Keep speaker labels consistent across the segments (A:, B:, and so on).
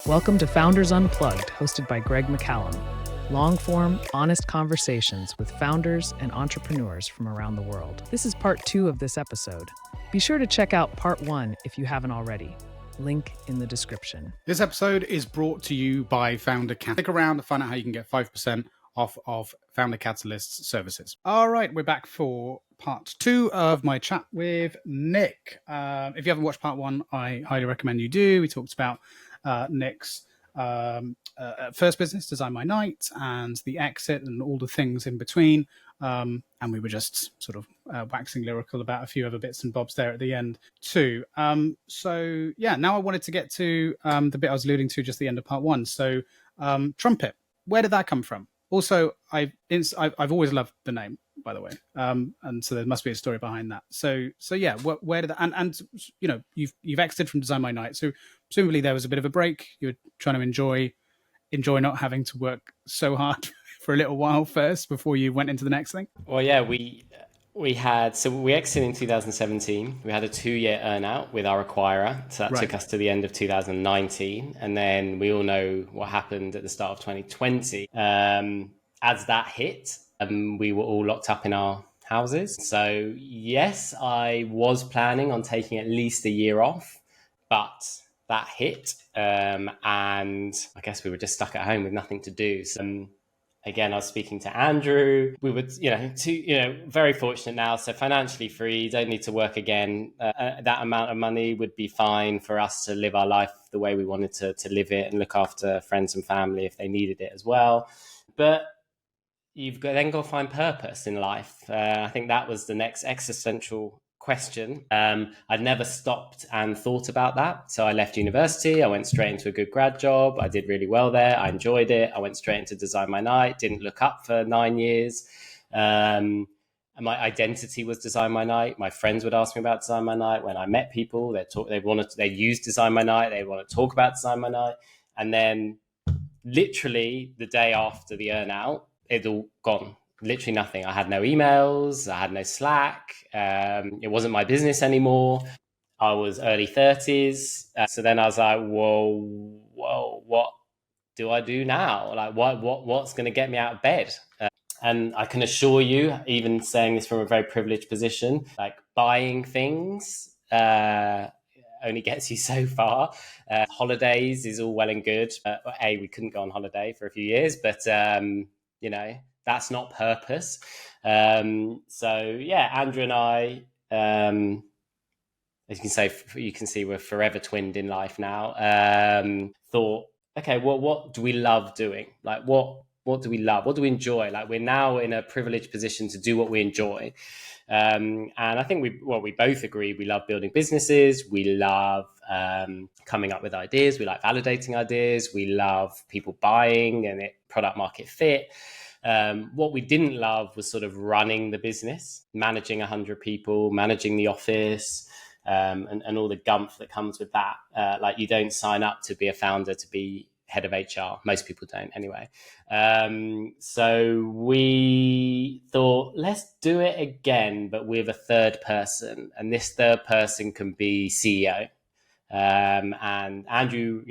A: Welcome to Founders Unplugged, hosted by Greg McCallum. Long-form, honest conversations with founders and entrepreneurs from around the world. This is part 2 of this episode. Be sure to check out part 1 if you haven't already. Link in the description.
B: This episode is brought to you by Founder Catalyst. Stick around to find out how you can get 5% off of Founder Catalyst's services. All right, we're back for part 2 of my chat with Nick. If you haven't watched part 1, I highly recommend you do. We talked about Nick's first business, DesignMyNight, and the exit and all the things in between. And we were just sort of waxing lyrical about a few other bits and bobs there at the end too. So yeah, now I wanted to get to the bit I was alluding to just the end of part 1. So Trumpet, where did that come from? Also, I've always loved the name, by the way, and so there must be a story behind that. So yeah, where did that? And you know, you've exited from DesignMyNight, so presumably there was a bit of a break. You were trying to enjoy not having to work so hard for a little while first before you went into the next thing.
C: Well, yeah, we exited in 2017. We had a 2-year earnout with our acquirer, so that took us to the end of 2019, and then we all know what happened at the start of 2020. As that hit, we were all locked up in our houses. So yes, I was planning on taking at least a year off, but that hit, and I guess we were just stuck at home with nothing to do. So again, I was speaking to Andrew. We were, very fortunate now. So financially free, don't need to work again. That amount of money would be fine for us to live our life the way we wanted to live it and look after friends and family if they needed it as well. But you've got to find purpose in life. I think that was the next existential question. I'd never stopped and thought about that. So I left university. I went straight into a good grad job. I did really well there. I enjoyed it. I went straight into DesignMyNight. Didn't look up for 9 years. And my identity was DesignMyNight. My friends would ask me about DesignMyNight. When I met people, they used DesignMyNight. They want to talk about DesignMyNight. And then literally the day after the earnout, it's all gone. Literally nothing. I had no emails. I had no Slack. It wasn't my business anymore. I was early 30s. So then I was like, whoa, what do I do now? Like, what's going to get me out of bed? And I can assure you, even saying this from a very privileged position, like buying things only gets you so far. Holidays is all well and good. We couldn't go on holiday for a few years, but that's not purpose. So yeah, Andrew and I, as you can see, we're forever twinned in life now. Thought, okay, what do we love doing? Like, what do we love? What do we enjoy? Like, we're now in a privileged position to do what we enjoy. And I think we both agree we love building businesses. We love coming up with ideas. We like validating ideas. We love people buying and product market fit. What we didn't love was sort of running the business, managing 100 people, managing the office, and all the gumph that comes with that. Like, you don't sign up to be a founder to be head of HR. Most people don't anyway. So we thought, let's do it again, but with a third person. And this third person can be CEO. And Andrew,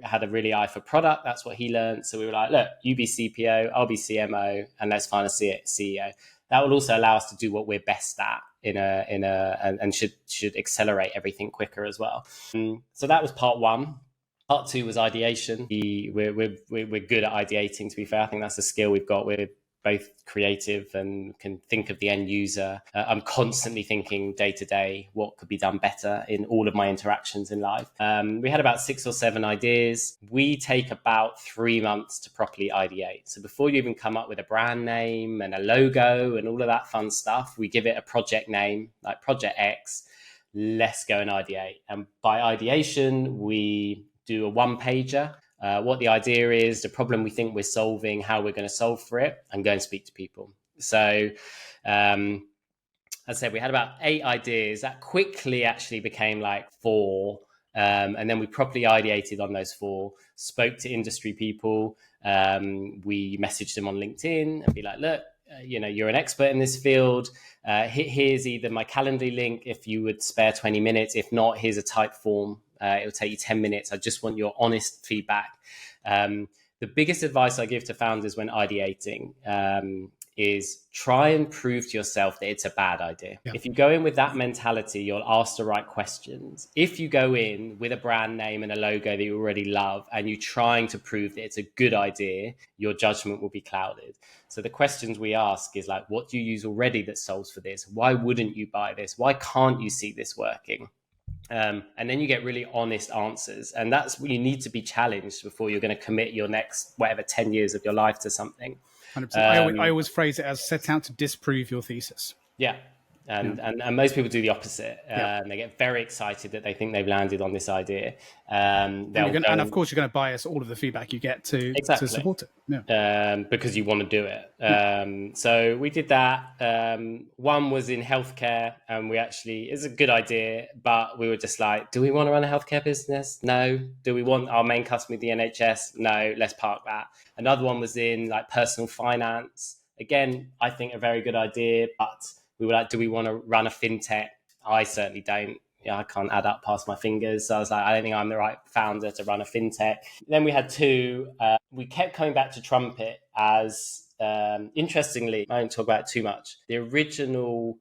C: had a really eye for product. That's what he learned. So we were like, look, you be CPO, I'll be CMO, and let's find a CEO. That will also allow us to do what we're best at and should accelerate everything quicker as well. So that was part 1. Part 2 was ideation. We're good at ideating, to be fair. I think that's a skill we've got. We're both creative and can think of the end user. I'm constantly thinking day to day what could be done better in all of my interactions in life. We had about 6 or 7 ideas. We take about 3 months to properly ideate. So before you even come up with a brand name and a logo and all of that fun stuff, we give it a project name, like Project X. Let's go and ideate. And by ideation, we do a 1-pager. What the idea is, the problem we think we're solving, how we're going to solve for it, and go and speak to people. So as I said, we had about 8 ideas. That quickly actually became like 4. And then we properly ideated on those 4, spoke to industry people. We messaged them on LinkedIn and be like, look, you're an expert in this field. Here's either my Calendly link if you would spare 20 minutes. If not, here's a type form It'll take you 10 minutes. I just want your honest feedback. The biggest advice I give to founders when ideating is try and prove to yourself that it's a bad idea. Yeah. If you go in with that mentality, you'll ask the right questions. If you go in with a brand name and a logo that you already love and you're trying to prove that it's a good idea, your judgment will be clouded. So the questions we ask is like, what do you use already that solves for this? Why wouldn't you buy this? Why can't you see this working? And then you get really honest answers. And that's what you need to be challenged before you're going to commit your next, 10 years of your life to something.
B: 100%. I always phrase it as set out to disprove your thesis.
C: Yeah. And most people do the opposite. They get very excited that they think they've landed on this idea.
B: And of course, you're going to bias all of the feedback you get to support it. Yeah.
C: Because you want to do it. So we did that. One was in healthcare, and it's a good idea, but we were just like, do we want to run a healthcare business? No. Do we want our main customer, the NHS? No, let's park that. Another one was in like personal finance. Again, I think a very good idea, but we were like, do we want to run a fintech? I certainly don't. I can't add up past my fingers. So I was like, I don't think I'm the right founder to run a fintech. Then we had two. We kept coming back to Trumpet as, interestingly, I don't talk about it too much. The original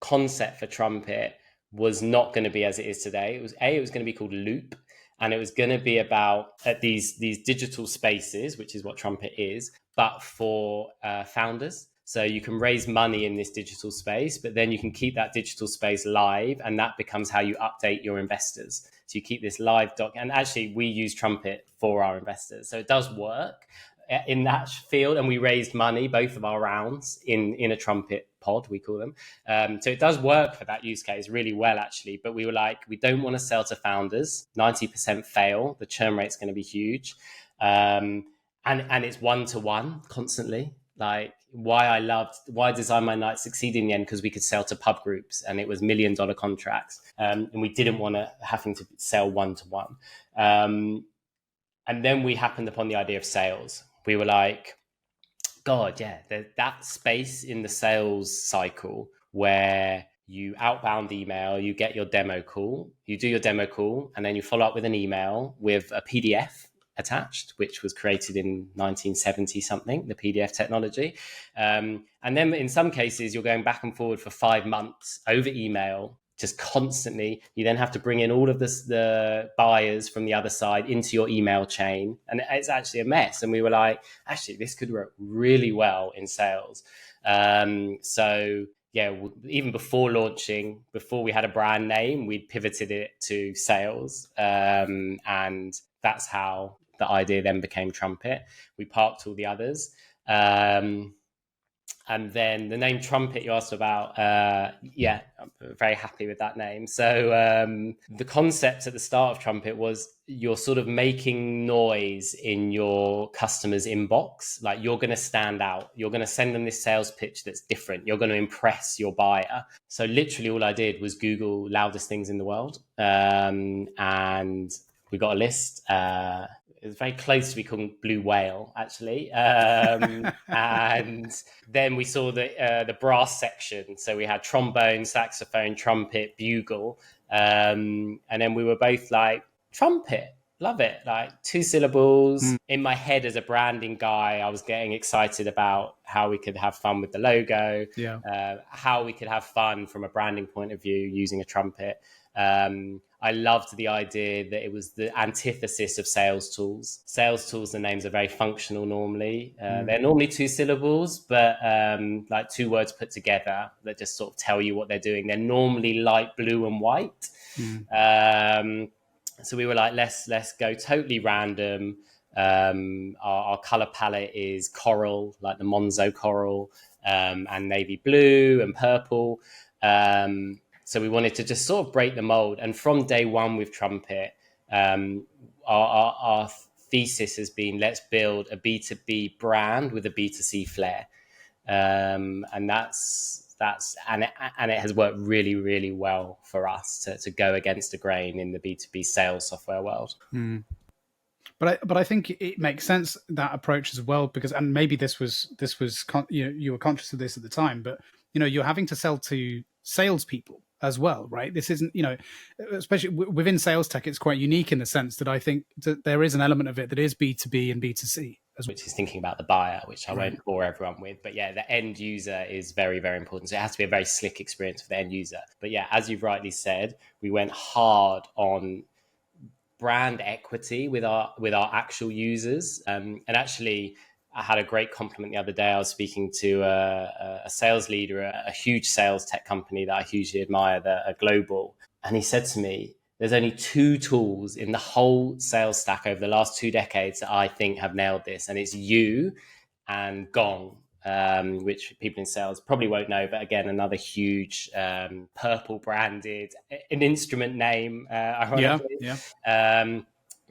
C: concept for Trumpet was not going to be as it is today. It was going to be called Loop. And it was going to be about these digital spaces, which is what Trumpet is, but for founders. So you can raise money in this digital space, but then you can keep that digital space live, and that becomes how you update your investors. So you keep this live and actually we use Trumpet for our investors. So it does work in that field, and we raised money, both of our rounds in a Trumpet pod, we call them. So it does work for that use case really well, actually. But we were like, we don't want to sell to founders. 90% fail. The churn rate's going to be huge. And it's one-to-one constantly. Like why DesignMyNight succeeded in the end, because we could sell to pub groups and it was $1 million contracts. And we didn't want to having to sell one-to-one. And then we happened upon the idea of sales. We were like, God, yeah, that space in the sales cycle where you outbound email, you get your demo call, you do your demo call, and then you follow up with an email with a PDF attached, which was created in 1970 something, the PDF technology. And then in some cases, you're going back and forward for 5 months over email, just constantly. You then have to bring in all of the buyers from the other side into your email chain. And it's actually a mess. And we were like, actually, this could work really well in sales. So yeah, even before launching, before we had a brand name, we'd pivoted it to sales. And that's how the idea then became Trumpet. We parked all the others. And then the name Trumpet you asked about, I'm very happy with that name. So the concept at the start of Trumpet was you're sort of making noise in your customer's inbox. Like you're going to stand out. You're going to send them this sales pitch that's different. You're going to impress your buyer. So literally all I did was Google loudest things in the world. And we got a list. It was very close to be called Blue Whale, actually. And then we saw the brass section. So we had trombone, saxophone, trumpet, bugle. And then we were both like, Trumpet, love it. Like 2 syllables. In my head as a branding guy, I was getting excited about how we could have fun with the logo, how we could have fun from a branding point of view using a trumpet. I loved the idea that it was the antithesis of sales tools. Sales tools, the names are very functional normally. They're normally 2 syllables, but like 2 words put together that just sort of tell you what they're doing. They're normally light blue and white. So we were like, let's go totally random. Our color palette is coral, like the Monzo coral, and navy blue and purple. So we wanted to just sort of break the mold. And from day one with Trumpet, our thesis has been, let's build a B2B brand with a B2C flair. And it has worked really, really well for us to go against the grain in the B2B sales software world.
B: But I think it makes sense, that approach as well, because, and maybe this was you were conscious of this at the time, but you're having to sell to salespeople as well, right? This isn't, especially within sales tech, it's quite unique in the sense that I think that there is an element of it that is B2B and B2C as well.
C: Which is thinking about the buyer, which I won't bore everyone with. But yeah, the end user is very, very important. So it has to be a very slick experience for the end user. But yeah, as you've rightly said, we went hard on brand equity with our actual users. And actually, I had a great compliment the other day. I was speaking to a sales leader, a huge sales tech company that I hugely admire, that are global. And he said to me, there's only 2 tools in the whole sales stack over the last 2 decades that I think have nailed this. And it's you and Gong, which people in sales probably won't know. But again, another huge purple branded, an instrument name, ironically. Yeah.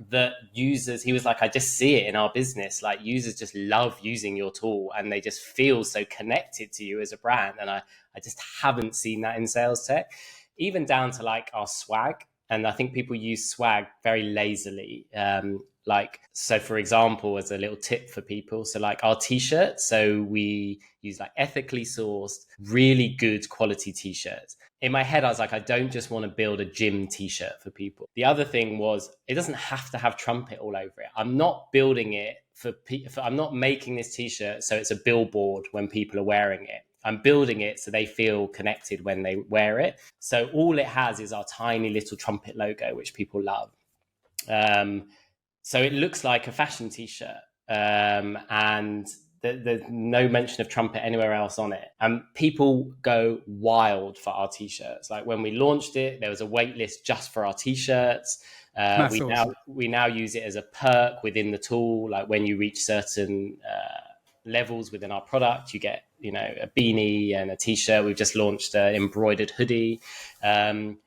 C: That users, he was like, I just see it in our business. Like, users just love using your tool and they just feel so connected to you as a brand. And I just haven't seen that in sales tech, even down to like our swag. And I think people use swag very lazily. So for example, as a little tip for people, so like our t-shirts, so we use like ethically sourced, really good quality t-shirts. In my head, I was like, I don't just want to build a gym t-shirt for people. The other thing was, it doesn't have to have Trumpet all over it. I'm not building it I'm not making this t-shirt so it's a billboard when people are wearing it. I'm building it so they feel connected when they wear it. So all it has is our tiny little Trumpet logo, which people love. So it looks like a fashion t-shirt, and there's no mention of Trumpet anywhere else on it. And people go wild for our t-shirts. Like when we launched it, there was a wait list just for our t-shirts. We now use it as a perk within the tool. Like when you reach certain levels within our product, you get a beanie and a t-shirt. We've just launched an embroidered hoodie, and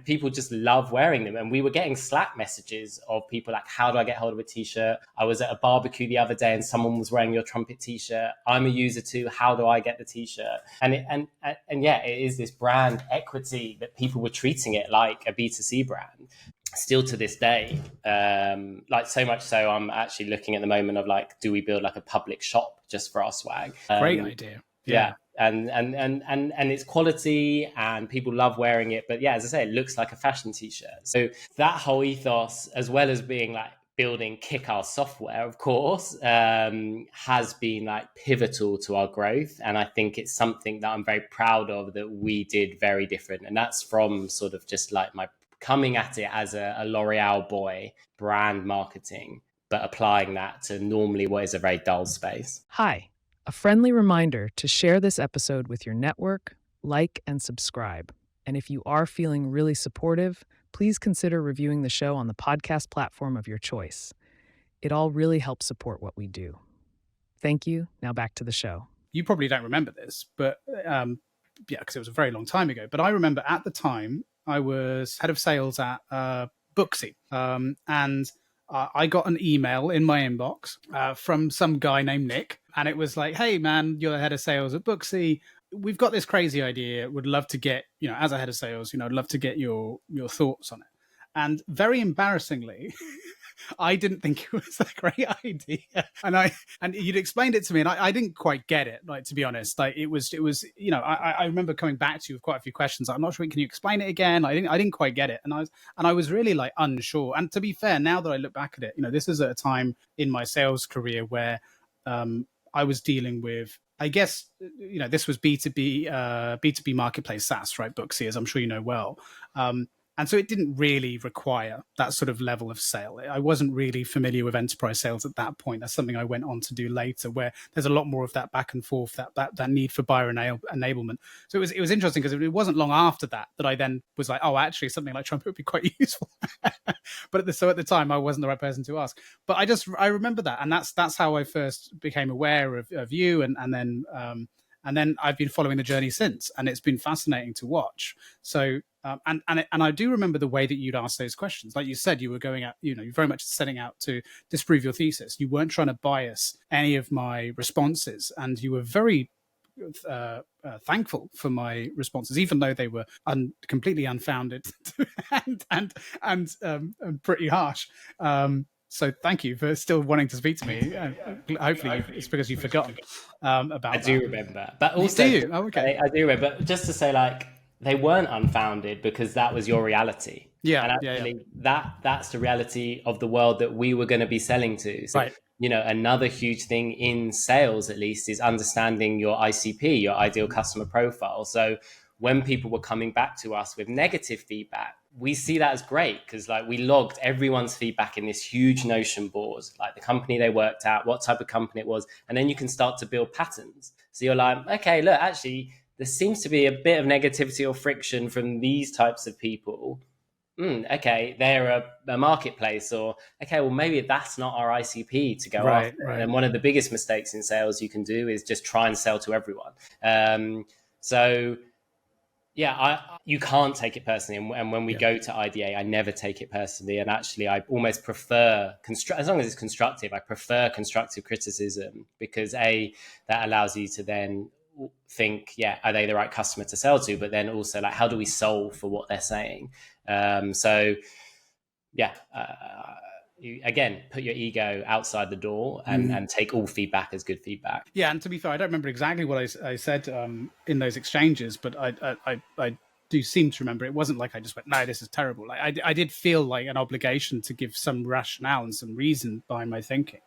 C: people just love wearing them. And we were getting Slack messages of people like, how do I get hold of a t-shirt? I was at a barbecue the other day and someone was wearing your Trumpet t-shirt. I'm a user too. How do I get the t-shirt? And it is this brand equity that people were treating it like a B2C brand. Still to this day, like so much so, I'm actually looking at the moment of like, do we build like a public shop just for our swag?
B: Great idea.
C: Yeah. And it's quality and people love wearing it. But yeah, as I say, it looks like a fashion t-shirt. So that whole ethos, as well as being like building kick-ass software, of course, has been like pivotal to our growth. And I think it's something that I'm very proud of that we did very different. And that's from sort of just like my coming at it as a L'Oreal boy, brand marketing, but applying that to normally what is a very dull space.
A: Hi, a friendly reminder to share this episode with your network, like and subscribe. And if you are feeling really supportive, please consider reviewing the show on the podcast platform of your choice. It all really helps support what we do. Thank you. Now back to the show.
B: You probably don't remember this, but because it was a very long time ago. But I remember at the time, I was head of sales at Booksy, and I got an email in my inbox from some guy named Nick, and it was like, hey, man, you're the head of sales at Booksy. We've got this crazy idea. Would love to get, as a head of sales, I'd love to get your thoughts on it. And very embarrassingly, I didn't think it was a great idea. And you'd explained it to me, and I didn't quite get it. Like, to be honest, like it was. I remember coming back to you with quite a few questions. I'm not sure. Can you explain it again? I didn't quite get it, and I was really like unsure. And to be fair, now that I look back at it, this is at a time in my sales career where I was dealing with, I guess, this was B2B marketplace SaaS, right? Booksy, as I'm sure you know well. And so it didn't really require that sort of level of sale. I wasn't really familiar with enterprise sales at that point. That's something I went on to do later, where there's a lot more of that back and forth, that need for buyer enablement. So it was interesting because it wasn't long after that I then was like, oh, actually, something like Trumpet would be quite useful. But at the time, I wasn't the right person to ask. But I remember that, and that's how I first became aware of you, and then I've been following the journey since, and it's been fascinating to watch. So, and I do remember the way that you'd ask those questions. Like you said, you were going out, you're very much setting out to disprove your thesis. You weren't trying to bias any of my responses, and you were very thankful for my responses, even though they were completely unfounded and pretty harsh. So thank you for still wanting to speak to me. Hopefully it's because you've forgotten about that.
C: I do remember. But also,
B: do you? Oh, okay.
C: I do remember. But just to say, like, they weren't unfounded because that was your reality.
B: Yeah.
C: And actually that's the reality of the world that we were going to be selling to. So,
B: Right.
C: Another huge thing in sales, at least, is understanding your ICP, your ideal customer profile. So when people were coming back to us with negative feedback, we see that as great because we logged everyone's feedback in this huge Notion board, like the company they worked at, what type of company it was. And then you can start to build patterns. So you're like, okay, look, actually, there seems to be a bit of negativity or friction from these types of people. Okay, they're a marketplace, or okay, well, maybe that's not our ICP to go after.
B: Right.
C: And one of the biggest mistakes in sales you can do is just try and sell to everyone. You can't take it personally. And when we go to IDA, I never take it personally. And actually, I almost prefer, as long as it's constructive, I prefer constructive criticism because that allows you to then think, are they the right customer to sell to? But then also, how do we solve for what they're saying? You, again, put your ego outside the door and take all feedback as good feedback.
B: Yeah, and to be fair, I don't remember exactly what I said in those exchanges, but I do seem to remember it wasn't like I just went, no, this is terrible. I did feel like an obligation to give some rationale and some reason behind my thinking.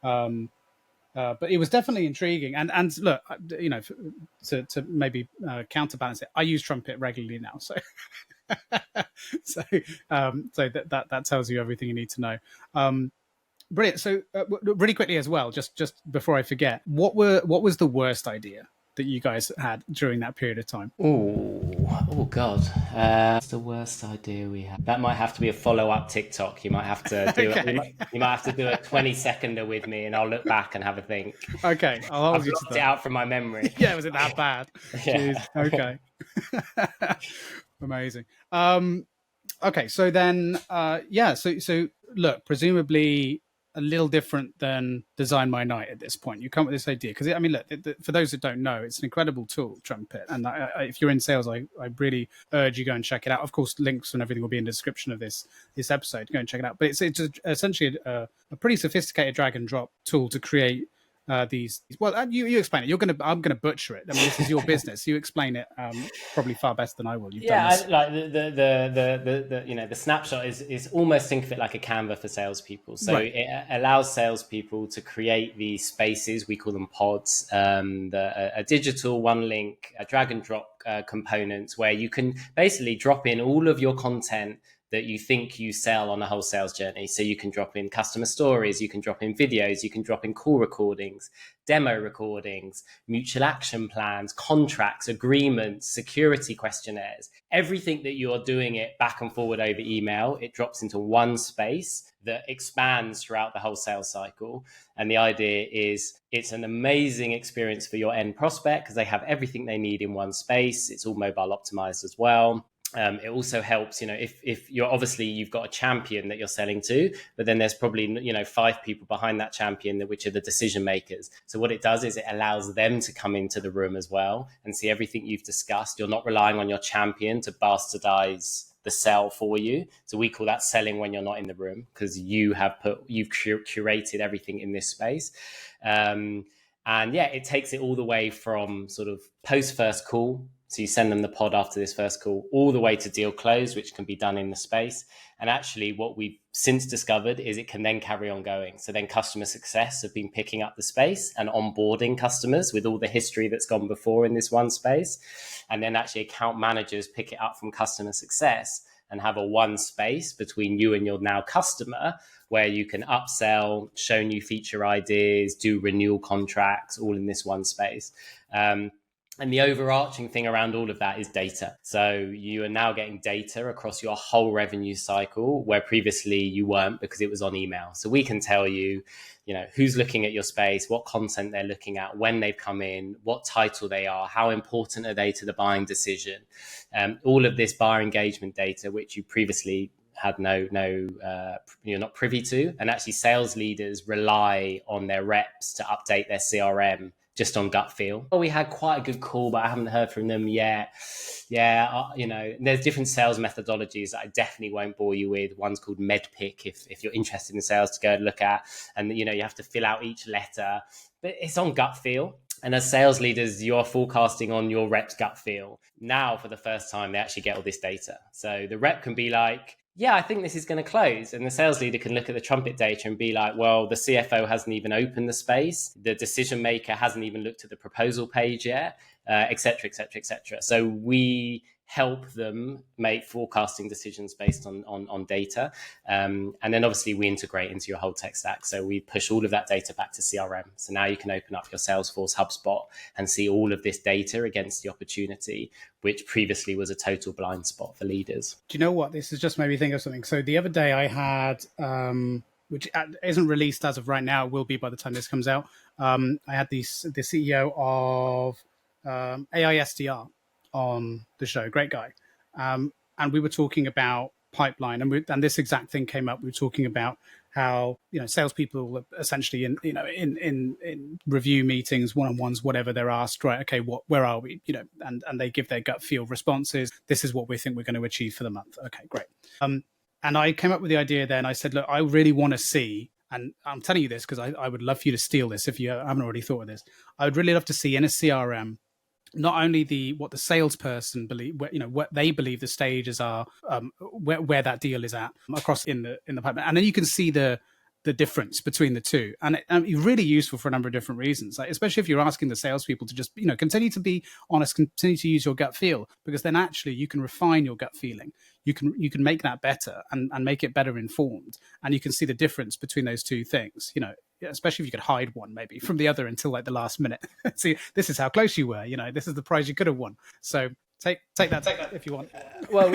B: But it was definitely intriguing. And look, to maybe counterbalance it, I use Trumpet regularly now, so so that tells you everything you need to know. Brilliant. So really quickly as well, just before I forget, what was the worst idea that you guys had during that period of time?
C: Oh God. What's the worst idea we had? That might have to be a follow-up TikTok. You might have to do you might have to do a 20-seconder with me and I'll look back and have a think.
B: Okay. I'll hold
C: I've
B: you to
C: blocked
B: that.
C: it out from my memory.
B: Yeah, was it that bad?
C: Yeah.
B: Jeez. Okay. Amazing. Okay, so then so look, presumably a little different than DesignMyNight at this point. You come up with this idea because I mean, look, for those that don't know, it's an incredible tool, Trumpet, and if you're in sales, I really urge you go and check it out. Of course, links and everything will be in the description of this episode. Go and check it out. But it's essentially a pretty sophisticated drag and drop tool to create these. Well, you explain it. I'm gonna butcher it. I mean, this is your business. You explain it probably far better than I will. You've done this.
C: Like the snapshot is almost, think of it like a Canva for salespeople. So It allows salespeople to create these spaces. We call them pods. A digital one link, a drag and drop components where you can basically drop in all of your content that you think you sell on a whole sales journey. So you can drop in customer stories, you can drop in videos, you can drop in call recordings, demo recordings, mutual action plans, contracts, agreements, security questionnaires, everything that you're doing it back and forward over email, it drops into one space that expands throughout the whole sales cycle. And the idea is it's an amazing experience for your end prospect because they have everything they need in one space. It's all mobile optimized as well. It also helps, if you're you've got a champion that you're selling to, but then there's probably, 5 people behind that champion, which are the decision makers. So what it does is it allows them to come into the room as well and see everything you've discussed. You're not relying on your champion to bastardize the sell for you. So we call that selling when you're not in the room because you've curated everything in this space. It takes it all the way from sort of post first call. So you send them the pod after this first call, all the way to deal close, which can be done in the space. And actually what we've since discovered is it can then carry on going. So then customer success have been picking up the space and onboarding customers with all the history that's gone before in this one space. And then actually account managers pick it up from customer success and have a one space between you and your now customer where you can upsell, show new feature ideas, do renewal contracts, all in this one space. And the overarching thing around all of that is data. So you are now getting data across your whole revenue cycle where previously you weren't because it was on email. So we can tell you, who's looking at your space, what content they're looking at, when they've come in, what title they are, how important are they to the buying decision. All of this buyer engagement data, which you previously had you're not privy to. And actually sales leaders rely on their reps to update their CRM just on gut feel. Well, we had quite a good call, but I haven't heard from them yet. There's different sales methodologies that I definitely won't bore you with. One's called MedPick, if you're interested in sales to go and look at. And, you have to fill out each letter, but it's on gut feel. And as sales leaders, you're forecasting on your rep's gut feel. Now, for the first time, they actually get all this data. So the rep can be like, yeah, I think this is going to close. And the sales leader can look at the Trumpet data and be like, well, the CFO hasn't even opened the space. The decision maker hasn't even looked at the proposal page yet, et cetera, et cetera, et cetera. So we help them make forecasting decisions based on data. And then obviously we integrate into your whole tech stack. So we push all of that data back to CRM. So now you can open up your Salesforce HubSpot and see all of this data against the opportunity, which previously was a total blind spot for leaders.
B: Do you know what? This has just made me think of something. So the other day I had, which isn't released as of right now, it will be by the time this comes out. I had the CEO of AISDR on the show, great guy. And we were talking about pipeline, and this exact thing came up. We were talking about how, salespeople essentially in review meetings, one-on-ones, whatever, they're asked, right, okay, where are we? And they give their gut feel responses. This is what we think we're going to achieve for the month. Okay, great. And I came up with the idea then. I said, look, I really want to see, and I'm telling you this because I would love for you to steal this if you haven't already thought of this. I would really love to see in a CRM not only what the salesperson believe, what they believe the stages are, where that deal is at across in the pipeline, and then you can see the difference between the two, and it's really useful for a number of different reasons. Like, especially if you're asking the salespeople to just continue to be honest, continue to use your gut feel, because then actually you can refine your gut feeling. You can make that better and make it better informed, and you can see the difference between those two things. Especially if you could hide one maybe from the other until like the last minute. See, this is how close you were. This is the prize you could have won. So take that if you want.
C: Well,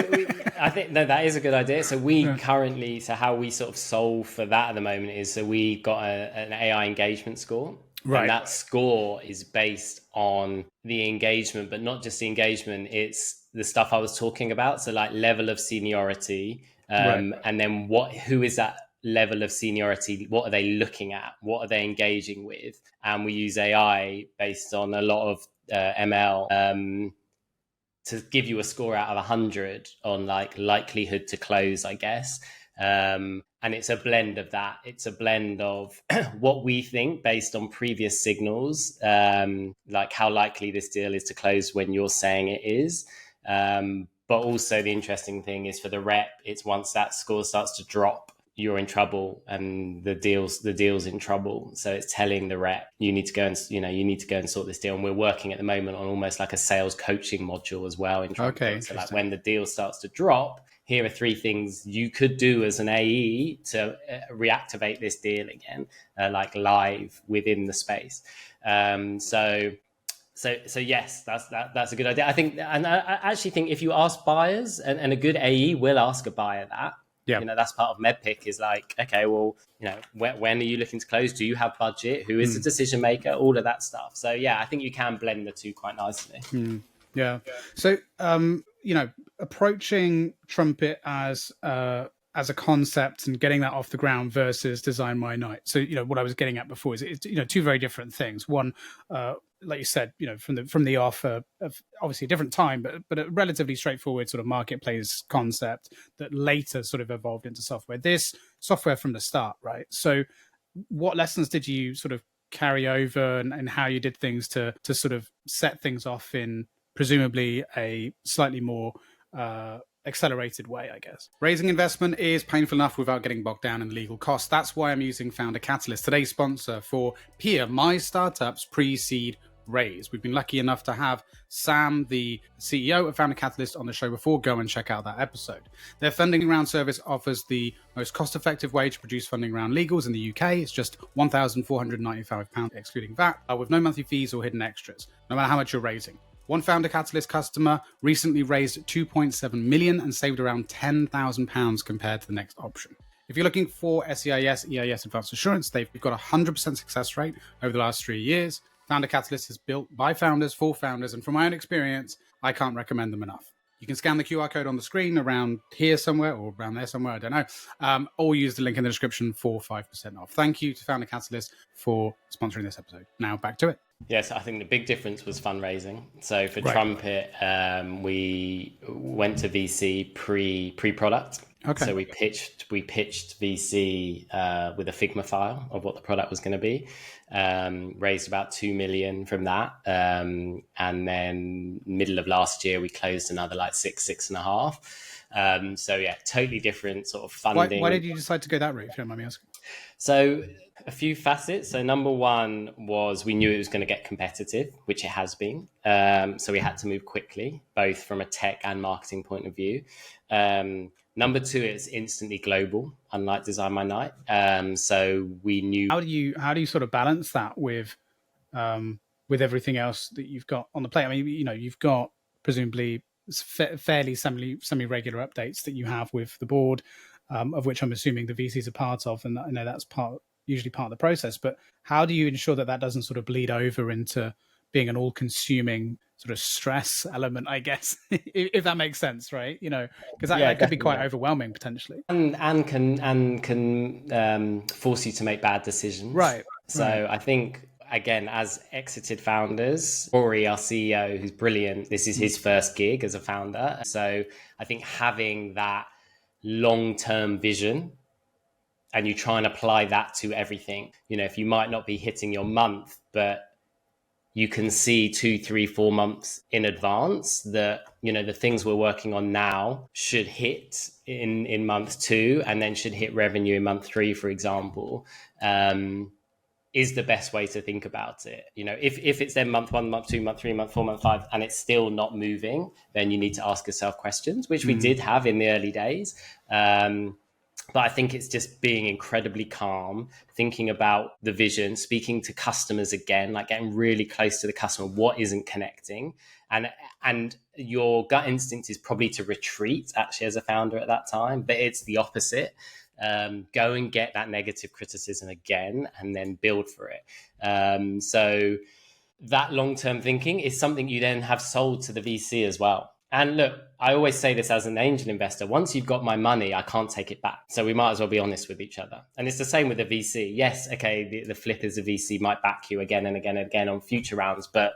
C: I think that is a good idea. So we currently, how we sort of solve for that at the moment is, so we got an AI engagement score. Right. And that score is based on the engagement, but not just the engagement. It's the stuff I was talking about. So like level of seniority, and then who is that level of seniority? What are they looking at? What are they engaging with? And we use AI based on a lot of ML to give you a score out of 100 on like likelihood to close, I guess. And it's a blend of that. It's a blend of what we think based on previous signals, like how likely this deal is to close when you're saying it is. But also the interesting thing is for the rep, it's once that score starts to drop, you're in trouble and the deal's in trouble. So it's telling the rep, you need to go and sort this deal. And we're working at the moment on almost like a sales coaching module as well in Trumpet. Okay, so like when the deal starts to drop, here are 3 things you could do as an AE to reactivate this deal again, like live within the space. So yes, that's a good idea. I think, and I actually think if you ask buyers, and a good AE will ask a buyer that. Yeah. That's part of MedPick is like, okay, well, when are you looking to close? Do you have budget? Who is the decision maker? All of that stuff. So yeah, I think you can blend the two quite nicely.
B: Yeah. So, approaching Trumpet as a concept and getting that off the ground versus DesignMyNight. So, what I was getting at before is it's, two very different things. One, like you said, from the off of obviously a different time, but a relatively straightforward sort of marketplace concept that later sort of evolved into software. This software from the start, right? So what lessons did you sort of carry over and how you did things to sort of set things off in presumably a slightly more accelerated way, I guess? Raising investment is painful enough without getting bogged down in legal costs. That's why I'm using Founder Catalyst, today's sponsor for Peer, my startup's pre-seed raise. We've been lucky enough to have Sam, the CEO of Founder Catalyst, on the show before. Go and check out that episode. Their funding round service offers the most cost-effective way to produce funding round legals in the UK. It's just £1,495 excluding VAT, with no monthly fees or hidden extras, no matter how much you're raising. One Founder Catalyst customer recently raised 2.7 million and saved around £10,000 compared to the next option. If you're looking for SEIS, EIS Advanced Assurance, they've got a 100% success rate over the last 3 years. Founder Catalyst is built by founders for founders, and from my own experience, I can't recommend them enough. You can scan the QR code on the screen around here somewhere or around there somewhere, I don't know, or use the link in the description for 5% off. Thank you to Founder Catalyst for sponsoring this episode. Now back to it.
C: Yes, I think the big difference was fundraising. So for Trumpet, we went to VC pre-product.
B: Okay.
C: So we pitched VC with a Figma file of what the product was going to be. Raised about 2 million from that, and then middle of last year we closed another like 6.5. So yeah, totally different sort of funding.
B: Why did you decide to go that route, if you don't mind me asking?
C: So a few facets. So number one was we knew it was going to get competitive, which it has been. So we had to move quickly, both from a tech and marketing point of view. Number two, it's instantly global, unlike DesignMyNight. So we knew.
B: How do you sort of balance that with everything else that you've got on the plate? I mean, you've got presumably fairly semi-regular updates that you have with the board, of which I'm assuming the VCs are part of, and I know that's usually part of the process. But how do you ensure that doesn't sort of bleed over into being an all-consuming sort of stress element, I guess, if that makes sense, right? Because that could be quite overwhelming potentially,
C: and can force you to make bad decisions.
B: Right.
C: So I think, again, as exited founders, Rory, our CEO, who's brilliant, this is his first gig as a founder. So I think having that long-term vision, and you try and apply that to everything. If you might not be hitting your month, but you can see 2, 3, 4 months in advance that, the things we're working on now should hit in month 2 and then should hit revenue in month 3, for example, is the best way to think about it. If it's then month 1, month 2, month 3, month 4, month 5, and it's still not moving, then you need to ask yourself questions, which we did have in the early days. But I think it's just being incredibly calm, thinking about the vision, speaking to customers again, like getting really close to the customer, what isn't connecting. And your gut instinct is probably to retreat actually as a founder at that time, but it's the opposite. Go and get that negative criticism again and then build for it. So that long-term thinking is something you then have sold to the VC as well. And look, I always say this as an angel investor, once you've got my money, I can't take it back. So we might as well be honest with each other. And it's the same with the VC. Yes, okay, the flippers of VC might back you again and again and again on future rounds, but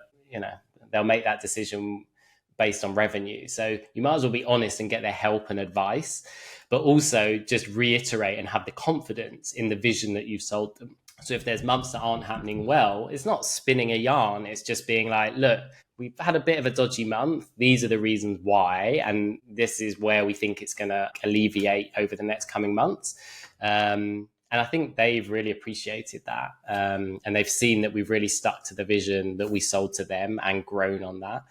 C: they'll make that decision based on revenue. So you might as well be honest and get their help and advice, but also just reiterate and have the confidence in the vision that you've sold them. So if there's months that aren't happening well, it's not spinning a yarn. It's just being like, look, we've had a bit of a dodgy month. These are the reasons why. And this is where we think it's going to alleviate over the next coming months. And I think they've really appreciated that. And they've seen that we've really stuck to the vision that we sold to them and grown on that.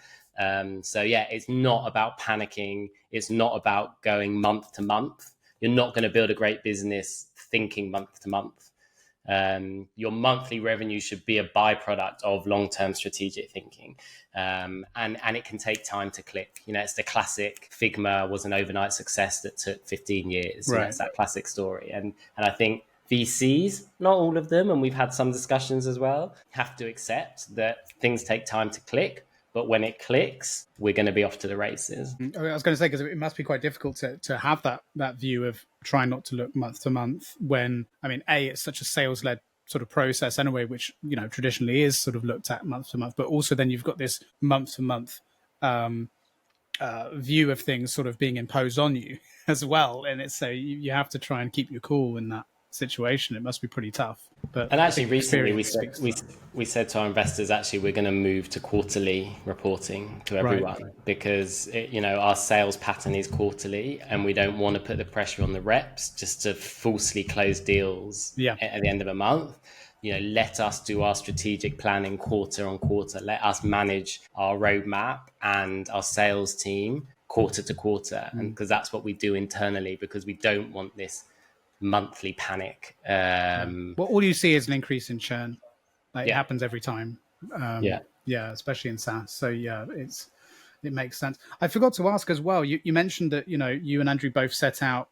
C: So yeah, it's not about panicking. It's not about going month to month. You're not going to build a great business thinking month to month. Your monthly revenue should be a byproduct of long-term strategic thinking. And it can take time to click. It's the classic Figma was an overnight success that took 15 years.
B: Right.
C: It's that classic story. And I think VCs, not all of them, and we've had some discussions as well, have to accept that things take time to click. But when it clicks, we're going to be off to the races.
B: I was going to say, because it must be quite difficult to have that view of trying not to look month to month when, it's such a sales-led sort of process anyway, which, traditionally is sort of looked at month to month. But also then you've got this month to month view of things sort of being imposed on you as well. And it's so you have to try and keep your cool in that situation. It must be pretty tough. And
C: actually recently we said to our investors, actually we're going to move to quarterly reporting to everyone. Right. Because our sales pattern is quarterly and we don't want to put the pressure on the reps just to falsely close deals at the end of a month. Let us do our strategic planning quarter on quarter. Let us manage our roadmap and our sales team quarter to quarter. And because that's what we do internally, because we don't want this monthly panic.
B: Well, all you see is an increase in churn. It happens every time. Especially in SaaS. So it makes sense. I forgot to ask as well. You mentioned that you and Andrew both set out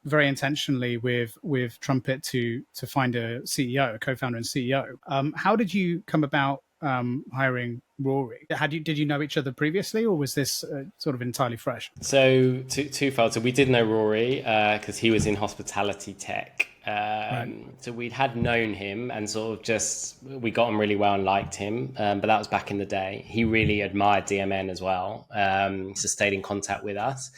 B: very intentionally with Trumpet to find a CEO, a co-founder and CEO. How did you come about hiring Rory? Did you know each other previously, or was this sort of entirely fresh?
C: So twofold. So we did know Rory because he was in hospitality tech. So we had known him and sort of we got on really well and liked him. But that was back in the day. He really admired DMN as well. So stayed in contact with us.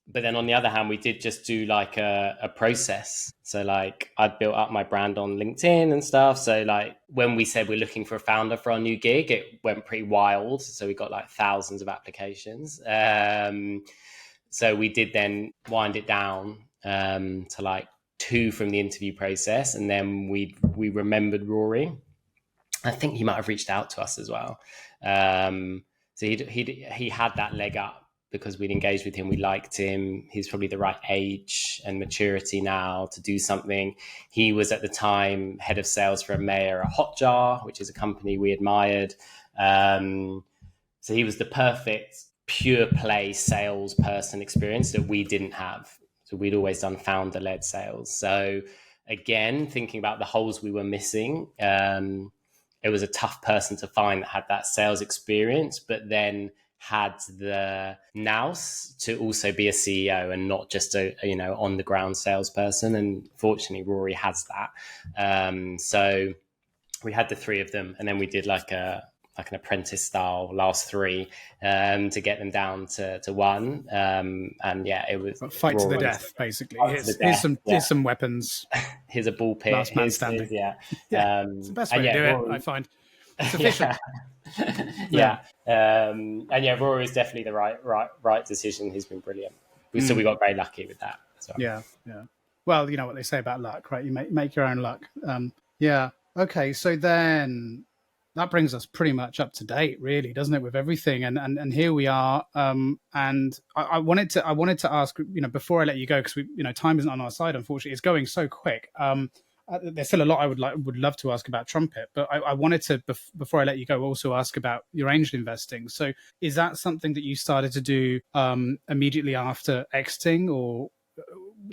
C: But then on the other hand, we did just do like a process. So like I'd built up my brand on LinkedIn and stuff. So like when we said we're looking for a founder for our new gig, it went pretty wild. So we got like thousands of applications. So we did then wind it down to like 2 from the interview process. And then we remembered Rory. I think he might have reached out to us as well. So he had that leg up because we'd engaged with him. We liked him. He's probably the right age and maturity now to do something. He was at the time head of sales for EMEA at Hotjar, which is a company we admired. So he was the perfect pure play salesperson experience that we didn't have. So we'd always done founder-led sales. So again, thinking about the holes we were missing, it was a tough person to find that had that sales experience, but then had the nous to also be a CEO and not just a on the ground salesperson. And fortunately, Rory has that. So we had the 3 of them, and then we did like an apprentice style last 3 to get them down to 1. And yeah, it was
B: fight to the death, basically. Here's some weapons.
C: Here's a ball pit.
B: Last man standing.
C: Yeah.
B: It's the best way to do Rory, it, I find. It's efficient.
C: Yeah. And yeah, Rory is definitely the right decision. He's been brilliant. So we got very lucky with that. So.
B: Yeah. Well, you know what they say about luck, right? You make your own luck. Yeah. Okay. So then that brings us pretty much up to date, really, doesn't it, with everything? And here we are. And I wanted to ask, before I let you go, because time isn't on our side, unfortunately. It's going so quick. There's still a lot I would love to ask about Trumpet, but I wanted to, before I let you go, also ask about your angel investing. So is that something that you started to do immediately after exiting, or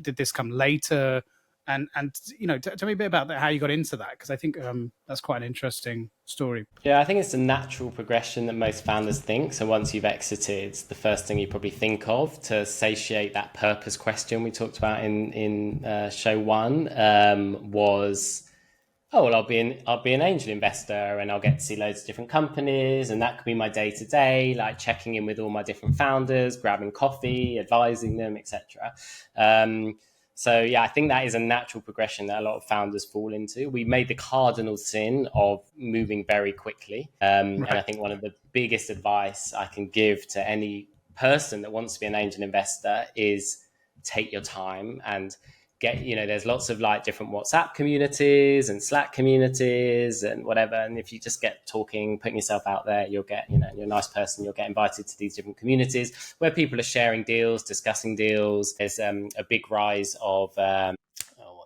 B: did this come later? And tell me a bit about how you got into that, because I think that's quite an interesting story.
C: Yeah, I think it's a natural progression that most founders think. So once you've exited, the first thing you probably think of to satiate that purpose question we talked about in show 1 was, I'll be an angel investor, and I'll get to see loads of different companies, and that could be my day to day, like checking in with all my different founders, grabbing coffee, advising them, etc. So yeah, I think that is a natural progression that a lot of founders fall into. We made the cardinal sin of moving very quickly. And I think one of the biggest advice I can give to any person that wants to be an angel investor is take your time and get, there's lots of like different WhatsApp communities and Slack communities and whatever. And if you just get talking, putting yourself out there, you'll get, you're a nice person, you'll get invited to these different communities where people are sharing deals, discussing deals. There's a big rise of, what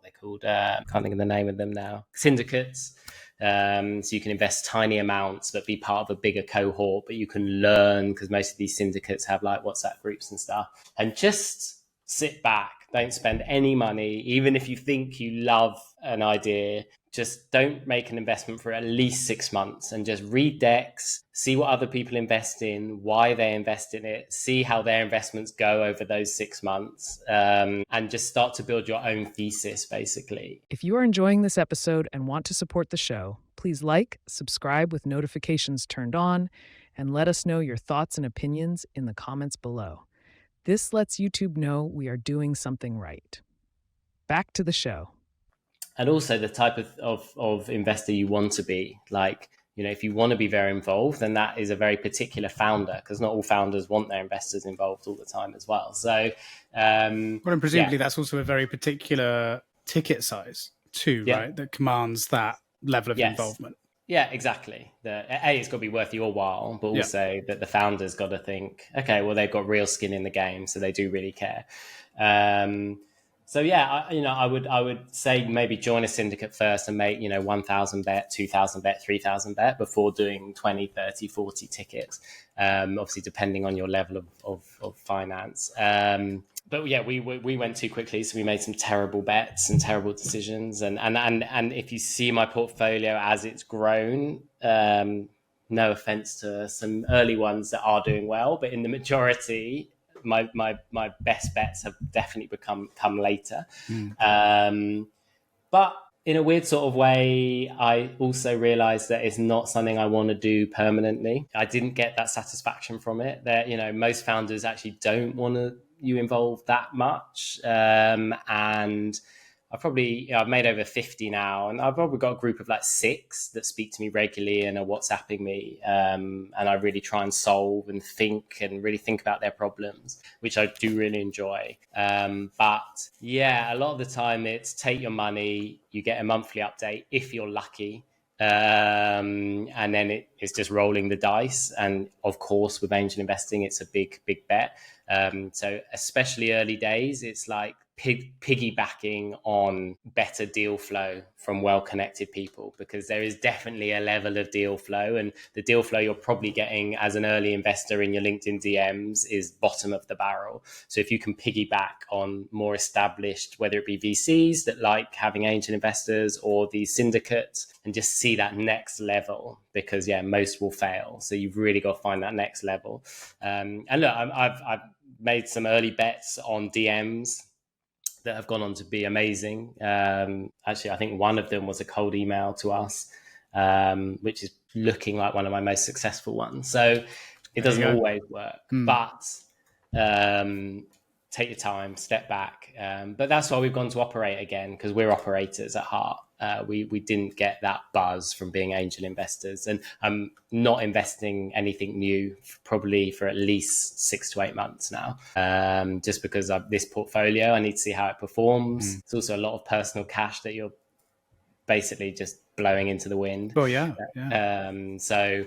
C: they're called, I can't think of the name of them now, syndicates. So you can invest tiny amounts, but be part of a bigger cohort, but you can learn, because most of these syndicates have like WhatsApp groups and stuff, and just sit back. Don't spend any money. Even if you think you love an idea, just don't make an investment for at least 6 months and just read decks, see what other people invest in, why they invest in it, see how their investments go over those 6 months, and just start to build your own thesis, basically.
A: If you are enjoying this episode and want to support the show, please like, subscribe with notifications turned on, and let us know your thoughts and opinions in the comments below. This lets YouTube know we are doing something right. Back to the show.
C: And also the type of investor you want to be. Like, if you want to be very involved, then that is a very particular founder, because not all founders want their investors involved all the time as well. So,
B: and presumably that's also a very particular ticket size too, right? That commands that level of involvement.
C: Yeah, exactly. It's got to be worth your while, but also that the founder's got to think, okay, well, they've got real skin in the game, so they do really care. So yeah, I would say maybe join a syndicate first and make 1,000 bet, 2,000 bet, 3,000 bet before doing 20, 30, 40 tickets. Obviously, depending on your level of finance. But yeah, we went too quickly, so we made some terrible bets and terrible decisions. And if you see my portfolio as it's grown, no offense to some early ones that are doing well, but in the majority, my best bets have definitely come later. But in a weird sort of way, I also realized that it's not something I want to do permanently. I didn't get that satisfaction from it. That, most founders actually don't want you involved that much. And I've made over 50 now, and I've probably got a group of like 6 that speak to me regularly and are WhatsApping me. And I really try and solve and think and really think about their problems, which I do really enjoy. But yeah, a lot of the time it's take your money, you get a monthly update if you're lucky. And then it's just rolling the dice. And of course, with angel investing, it's a big bet. So especially early days, it's like piggybacking on better deal flow from well-connected people, because there is definitely a level of deal flow, and the deal flow you're probably getting as an early investor in your LinkedIn DMs is bottom of the barrel. So if you can piggyback on more established, whether it be VCs that like having angel investors or the syndicates, and just see that next level, because most will fail. So you've really got to find that next level. And look, I've made some early bets on DMs that have gone on to be amazing. Actually, I think one of them was a cold email to us, which is looking like one of my most successful ones. So it doesn't always work, but take your time, step back. But that's why we've gone to operate again, because we're operators at heart. We didn't get that buzz from being angel investors, and I'm not investing anything new probably for at least 6 to 8 months now, just because of this portfolio. I need to see how it performs. It's also a lot of personal cash that you're basically just blowing into the wind.
B: Oh yeah.
C: So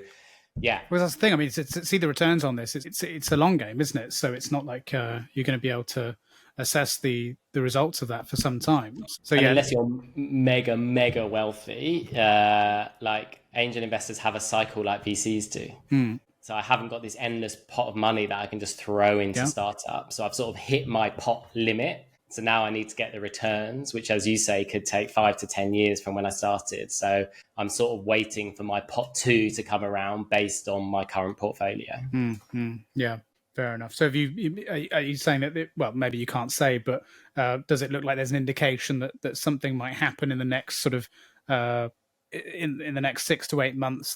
C: yeah,
B: well, that's the thing. I mean, to see the returns on this, it's a long game, isn't it? So it's not like you're going to be able to assess the results of that for some time. So
C: and unless you're mega wealthy, like angel investors have a cycle like VCs do. So I haven't got this endless pot of money that I can just throw into startups. So I've sort of hit my pot limit. So now I need to get the returns, which, as you say, could take 5 to 10 years from when I started. So I'm sort of waiting for my pot 2 to come around based on my current portfolio.
B: Yeah, fair enough. So are you saying that, well, maybe you can't say, but does it look like there's an indication that something might happen in the next sort of, in the next 6 to 8 months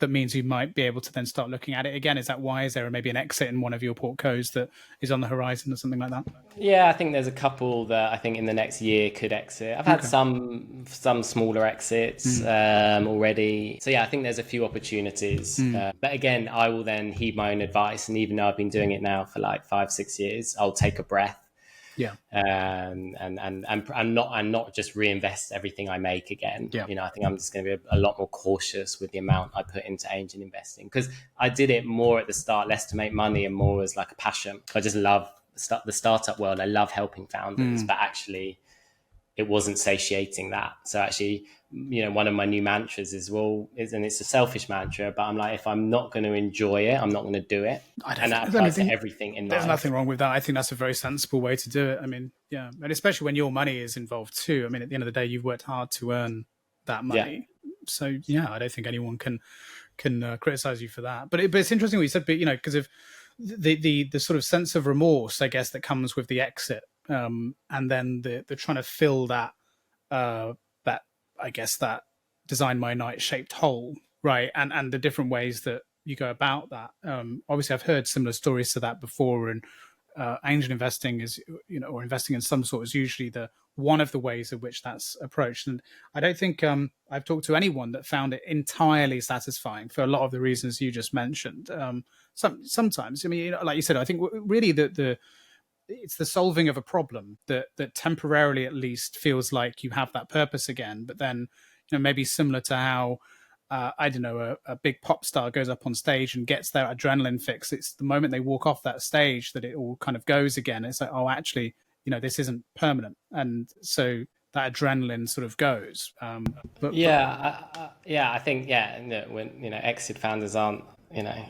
B: that means you might be able to then start looking at it again? Is that why? Is there maybe an exit in one of your portcos that is on the horizon or something like that?
C: Yeah, I think there's a couple that I think in the next year could exit. I've had some smaller exits already. So yeah, I think there's a few opportunities. But again, I will then heed my own advice. And even though I've been doing it now for like 5-6 years, I'll take a breath.
B: Yeah.
C: And not just reinvest everything I make again.
B: Yeah.
C: I think I'm just going to be a lot more cautious with the amount I put into angel investing, because I did it more at the start, less to make money and more as like a passion. I just love the startup world. I love helping founders, but actually it wasn't satiating that. So actually, one of my new mantras and it's a selfish mantra, but I'm like, if I'm not going to enjoy it, I'm not going to do it. And that applies to everything in life.
B: There's nothing wrong with that. I think that's a very sensible way to do it. I mean, yeah. And especially when your money is involved too. I mean, at the end of the day, you've worked hard to earn that money. Yeah. So yeah, I don't think anyone can criticize you for that. But it's interesting what you said, but because of the sort of sense of remorse, I guess, that comes with the exit, and then the trying to fill that I guess that DesignMyNight shaped hole, right? And the different ways that you go about that. Obviously, I've heard similar stories to that before, and angel investing is, or investing in some sort is usually one of the ways in which that's approached. And I don't think I've talked to anyone that found it entirely satisfying for a lot of the reasons you just mentioned. Sometimes, I mean, like you said, I think really it's the solving of a problem that temporarily at least feels like you have that purpose again. But then, maybe similar to how, I don't know, a big pop star goes up on stage and gets their adrenaline fix. It's the moment they walk off that stage that it all kind of goes again. It's like, oh, actually, this isn't permanent. And so that adrenaline sort of goes. I think, when, exit founders aren't,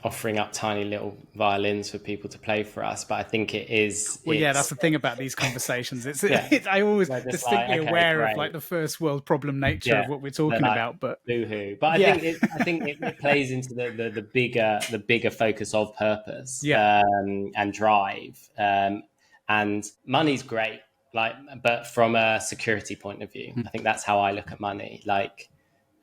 B: offering up tiny little violins for people to play for us. But I think it is. Well, yeah, that's the thing about these conversations. I always distinctly aware of like the first world problem nature of what we're talking about. But
C: boo-hoo. But I think it plays into the bigger focus of purpose and drive. And money's great. like, but from a security point of view, I think that's how I look at money. Like,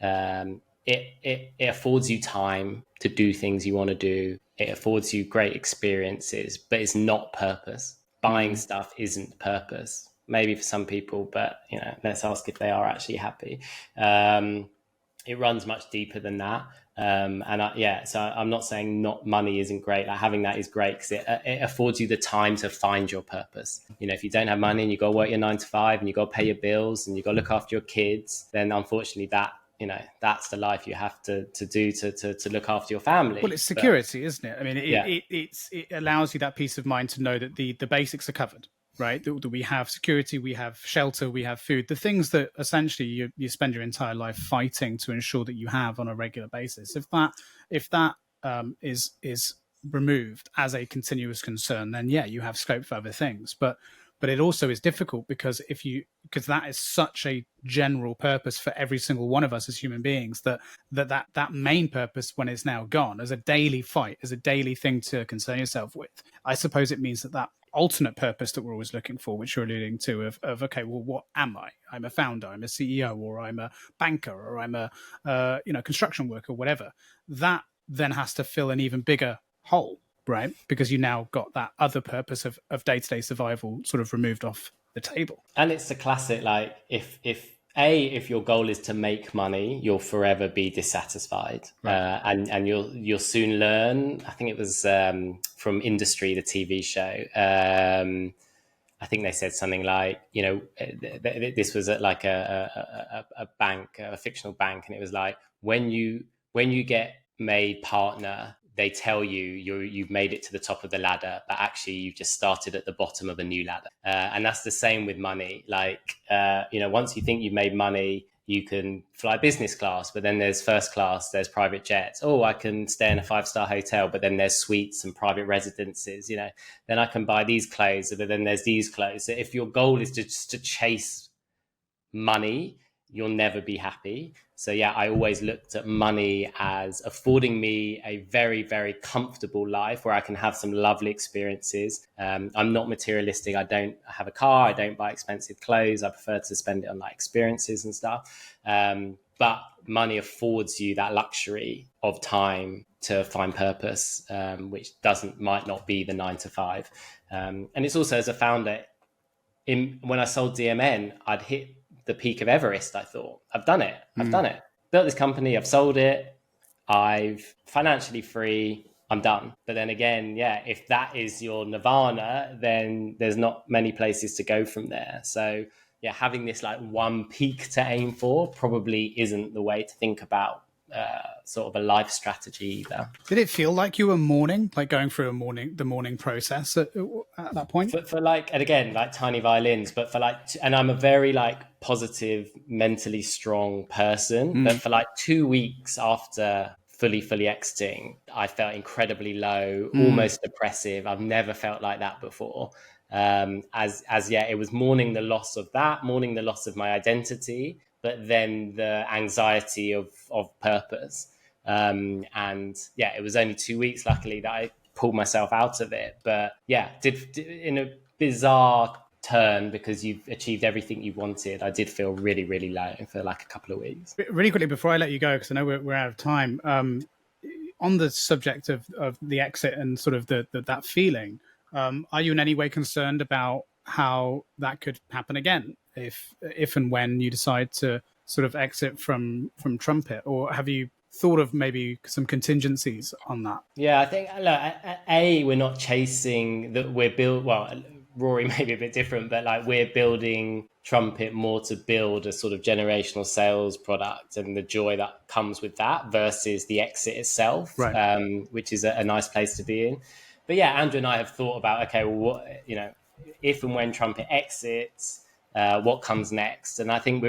C: it affords you time to do things you want to do. It affords you great experiences, but it's not purpose. Buying stuff isn't purpose. Maybe for some people, but let's ask if they are actually happy. It runs much deeper than that. So I'm not saying not money isn't great. Like, having that is great because it affords you the time to find your purpose. If you don't have money and you got to work your 9 to 5 and you got to pay your bills and you got to look after your kids, then unfortunately that's the life you have to do to look after your family.
B: Well, it's security, isn't it? I mean, it allows you that peace of mind to know that the basics are covered, right? That we have security, we have shelter, we have food, the things that essentially you spend your entire life fighting to ensure that you have on a regular basis. If that is removed as a continuous concern, then you have scope for other things. But it also is difficult because that is such a general purpose for every single one of us as human beings, that main purpose, when it's now gone, as a daily fight, as a daily thing to concern yourself with, I suppose it means that alternate purpose that we're always looking for, which you're alluding to, of okay, well, what am I? I'm a founder, I'm a CEO, or I'm a banker, or I'm a construction worker, whatever. That then has to fill an even bigger hole, right? Because you now got that other purpose of day-to-day survival sort of removed off the table.
C: And it's the classic, like, if your goal is to make money, you'll forever be dissatisfied. Right. And you'll soon learn. I think it was from Industry, the TV show. I think they said something like, this was at like a bank, a fictional bank, and it was like, when you get made partner, they tell you've made it to the top of the ladder, but actually you've just started at the bottom of a new ladder. And that's the same with money. Like, once you think you've made money, you can fly business class, but then there's first class, there's private jets. Oh, I can stay in a 5-star hotel, but then there's suites and private residences, then I can buy these clothes, but then there's these clothes. So if your goal is just to chase money, you'll never be happy. So I always looked at money as affording me a very, very comfortable life where I can have some lovely experiences. I'm not materialistic. I don't have a car. I don't buy expensive clothes. I prefer to spend it on like experiences and stuff. But money affords you that luxury of time to find purpose, which might not be the 9 to 5. And it's also, as a founder, when I sold DMN, I'd hit the peak of Everest. I thought, I've done it. Built this company. I've sold it. I've financially free. I'm done. But then again, if that is your nirvana, then there's not many places to go from there. So having this like one peak to aim for probably isn't the way to think about sort of a life strategy either.
B: Did it feel like you were mourning, like going through the mourning process at that point?
C: For like, and again, like tiny violins, but for like, and I'm a very like positive, mentally strong person, but for like 2 weeks after fully exiting, I felt incredibly low, almost depressive. I've never felt like that before. It was mourning the loss of that, mourning the loss of my identity, but then the anxiety of purpose. It was only 2 weeks, luckily, that I pulled myself out of it. But did in a bizarre turn, because you've achieved everything you wanted, I did feel really, really low for like a couple of weeks.
B: Really quickly, before I let you go, because I know we're out of time, on the subject of the exit and sort of that feeling, are you in any way concerned about how that could happen again if and when you decide to sort of exit from Trumpet? Or have you thought of maybe some contingencies on that?
C: I think, look, we're not chasing that. Rory may be a bit different, but like, we're building Trumpet more to build a sort of generational sales product and the joy that comes with that versus the exit itself, right. Which is a nice place to be in. But Andrew and I have thought about, okay, well, if and when Trumpet exits, what comes next? And I think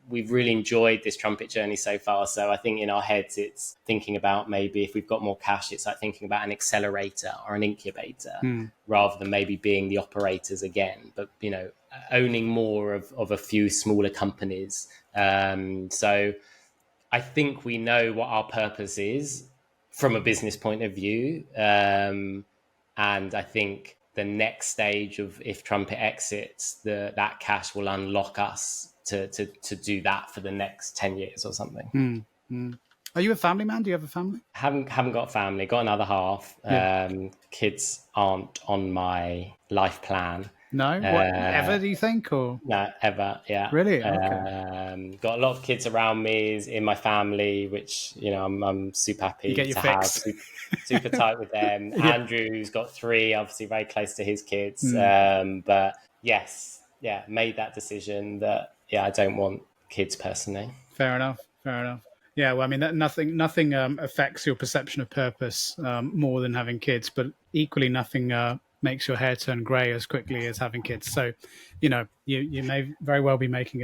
C: we've really enjoyed this Trumpet journey so far. So I think in our heads, it's thinking about maybe if we've got more cash, it's like thinking about an accelerator or an incubator rather than maybe being the operators again, but, owning more of a few smaller companies. So I think we know what our purpose is from a business point of view. And I think the next stage of if Trumpet exits, that cash will unlock us to do that for the next 10 years or something.
B: Are you a family man? Do you have a family?
C: Haven't got a family, got another half. Kids aren't on my life plan.
B: No? Ever, do you think? Or
C: no, ever, yeah.
B: Really? Okay.
C: Got a lot of kids around me in my family, which, I'm super happy to have. Super tight with them. Andrew's got 3, obviously very close to his kids. But yes, made that decision that, I don't want kids personally.
B: Fair enough. Yeah, well, I mean, nothing affects your perception of purpose more than having kids, but equally nothing makes your hair turn grey as quickly as having kids. So, you may very well be making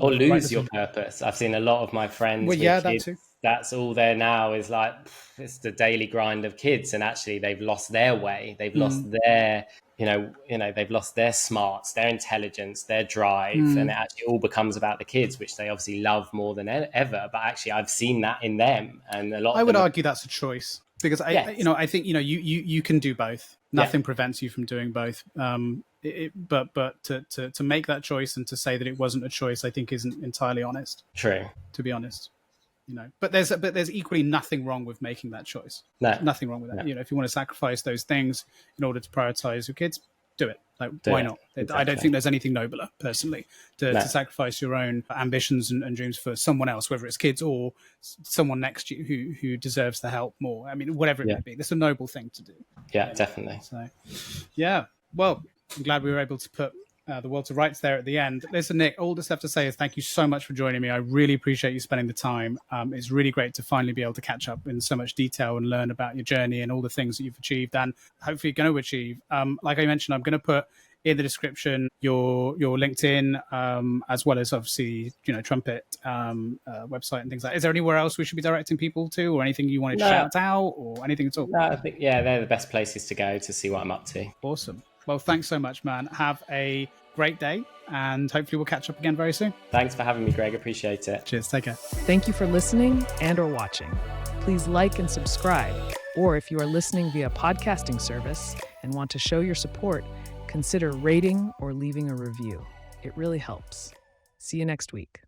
C: or lose your purpose. I've seen a lot of my friends with kids,
B: that too.
C: That's all there now is like, it's the daily grind of kids, and actually they've lost their way. They've lost their, they've lost their smarts, their intelligence, their drive, and it actually all becomes about the kids, which they obviously love more than ever. But actually, I've seen that in them, and a lot.
B: I would argue that's a choice, because I think you can do both. Nothing prevents you from doing both. But to make that choice and to say that it wasn't a choice, I think isn't entirely honest.
C: True.
B: To be honest. But there's equally nothing wrong with making that choice.
C: No,
B: nothing wrong with that. If you want to sacrifice those things in order to prioritize your kids, do it. Why not? Exactly. I don't think there's anything nobler, personally, to sacrifice your own ambitions and dreams for someone else, whether it's kids or someone next to you who deserves the help more. I mean, whatever it may be, that's a noble thing to do.
C: Yeah, definitely.
B: So, well, I'm glad we were able to put the world to rights there at the end. Listen, Nick, all that's left to say is thank you so much for joining me. I really appreciate you spending the time. It's really great to finally be able to catch up in so much detail and learn about your journey and all the things that you've achieved and hopefully going to achieve. Like I mentioned, I'm going to put in the description your LinkedIn, as well as obviously Trumpet website and things like that. Is there anywhere else we should be directing people to, or anything you wanted to shout out, or anything at all?
C: No, I think they're the best places to go to see what I'm up to.
B: Awesome. Well, thanks so much, man. Have a great day, and hopefully we'll catch up again very soon.
C: Thanks for having me, Greg. Appreciate it.
B: Cheers. Take care.
A: Thank you for listening and or watching. Please like and subscribe. Or if you are listening via podcasting service and want to show your support, consider rating or leaving a review. It really helps. See you next week.